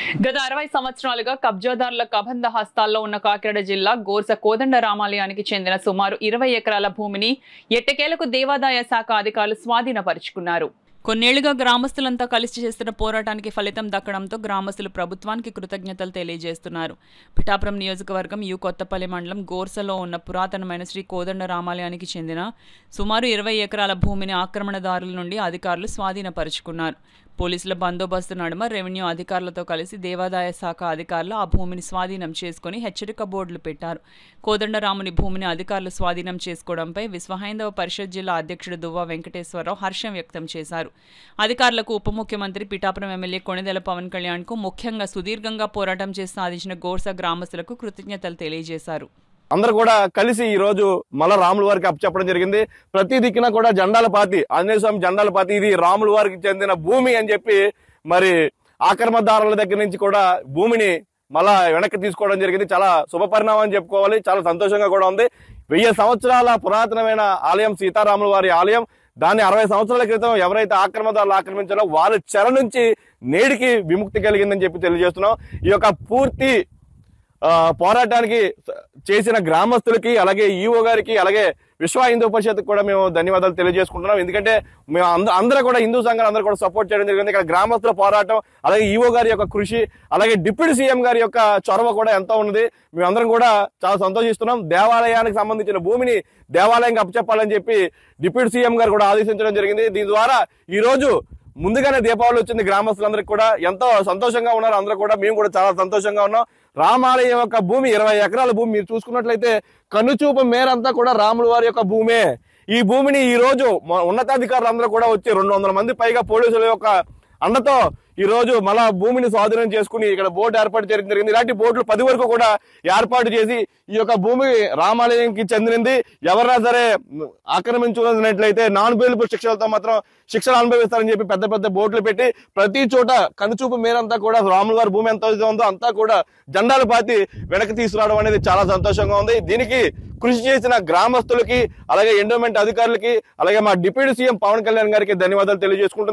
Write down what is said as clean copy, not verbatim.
గత 60 సంవత్సరాలుగా కబ్జాదారుల కబంధ హస్తాల్లో ఉన్న కాకినాడ జిల్లా గోర్స కోదండ రామాలయానికి చెందిన సుమారు 20 ఎకరాల భూమిని ఎట్టకేలకు దేవాదాయ శాఖ అధికారులు స్వాధీనపరుచుకున్నారు. కొన్నేళ్లుగా గ్రామస్తులంతా కలిసి చేస్తున్న పోరాటానికి ఫలితం దక్కడంతో గ్రామస్తులు ప్రభుత్వానికి కృతజ్ఞతలు తెలియజేస్తున్నారు. పిఠాపురం నియోజకవర్గం యు కొత్తపల్లి మండలం గోర్సలో ఉన్న పురాతనమైన శ్రీ కోదండ రామాలయానికి చెందిన సుమారు 20 ఎకరాల భూమిని ఆక్రమణదారుల నుండి అధికారులు స్వాధీనపరుచుకున్నారు. పోలీసుల బందోబస్తు నడుమ రెవెన్యూ అధికారులతో కలిసి దేవాదాయ శాఖ అధికారులు ఆ భూమిని స్వాధీనం చేసుకుని హెచ్చరిక బోర్డులు పెట్టారు. కోదండరాముని భూమిని అధికారులు స్వాధీనం చేసుకోవడంపై విశ్వ హైందవ పరిషత్ జిల్లా అధ్యక్షుడు దువ్వ వెంకటేశ్వరరావు హర్షం వ్యక్తం చేశారు. అధికారులకు ఉప ముఖ్యమంత్రి పిఠాపురం ఎమ్మెల్యే కొణిదెల పవన్ కళ్యాణ్కు ముఖ్యంగా సుదీర్ఘంగా పోరాటం చేసి సాధించిన గోర్స గ్రామస్తులకు కృతజ్ఞతలు తెలియజేశారు. అందరూ కూడా కలిసి ఈ రోజు మళ్ళా రాముల వారికి అప్పచెప్పడం జరిగింది. ప్రతి దిక్కున కూడా జెండాల పాతి, ఆంజనేయ స్వామి జెండాల పాతి, ఇది రాముల వారికి చెందిన భూమి అని చెప్పి మరి ఆక్రమణదారుల దగ్గర నుంచి కూడా భూమిని మళ్ళా వెనక్కి తీసుకోవడం జరిగింది. చాలా శుభ పరిణామం అని చెప్పుకోవాలి. చాలా సంతోషంగా కూడా ఉంది. 1000 సంవత్సరాల పురాతనమైన ఆలయం సీతారాముల వారి ఆలయం. దాన్ని 60 సంవత్సరాల క్రితం ఎవరైతే ఆక్రమణదారులు ఆక్రమించారో వారి చెర నుంచి నేడికి విముక్తి కలిగిందని చెప్పి తెలియజేస్తున్నాం. ఈ యొక్క పూర్తి పోరాటానికి చేసిన గ్రామస్తులకి, అలాగే ఈఓ గారికి, అలాగే విశ్వ హిందూ పరిషత్ కూడా మేము ధన్యవాదాలు తెలియజేసుకుంటున్నాం. ఎందుకంటే మేము అందరూ కూడా హిందూ సంఘాలు అందరూ కూడా సపోర్ట్ చేయడం జరిగింది. ఇక్కడ గ్రామస్తుల పోరాటం, అలాగే ఈఓ గారి యొక్క కృషి, అలాగే డిప్యూటీ సీఎం గారి యొక్క చొరవ కూడా ఎంతో ఉన్నది. మేమందరం కూడా చాలా సంతోషిస్తున్నాం. దేవాలయానికి సంబంధించిన భూమిని దేవాలయంకి అప్పచెప్పాలని చెప్పి డిప్యూటీ సీఎం గారు కూడా ఆదేశించడం జరిగింది. దీని ద్వారా ఈ రోజు ముందుగానే దీపావళి వచ్చింది. గ్రామస్తులందరికీ కూడా ఎంతో సంతోషంగా ఉన్నారు. అందరూ కూడా, మేము కూడా చాలా సంతోషంగా ఉన్నాం. రామాలయం యొక్క భూమి 20 ఎకరాల భూమి మీరు చూసుకున్నట్లయితే కనుచూపు మేరంతా కూడా రాముల వారి యొక్క భూమే. ఈ భూమిని ఈ రోజు ఉన్నతాధికారులు అందరూ కూడా వచ్చి 200 మంది పైగా పోలీసుల యొక్క అండతో ఈ రోజు మళ్ళా భూమిని స్వాధీనం చేసుకుని ఇక్కడ బోర్డు ఏర్పాటు చేయడం జరిగింది. ఇలాంటి బోర్డులు 10 వరకు కూడా ఏర్పాటు చేసి ఈ యొక్క భూమి రామాలయంకి చెందినది, ఎవరైనా సరే ఆక్రమించుకున్నట్లయితే నాన్ బెయిలబుల్ శిక్షలతో మాత్రం శిక్షలు అనుభవిస్తారని చెప్పి పెద్ద పెద్ద బోర్డులు పెట్టి ప్రతి చోట కనుచూపు మేరంతా కూడా రాముల వారి భూమి ఎంత ఉందో అంతా కూడా జెండాలు పాతి వెనక్కి తీసుకురావడం అనేది చాలా సంతోషంగా ఉంది. దీనికి కృషి చేసిన గ్రామస్తులకి, అలాగే ఎండోమెంట్ అధికారులకి, అలాగే మా డిప్యూటీ సీఎం పవన్ కళ్యాణ్ గారికి ధన్యవాదాలు తెలియజేసుకుంటున్నాను.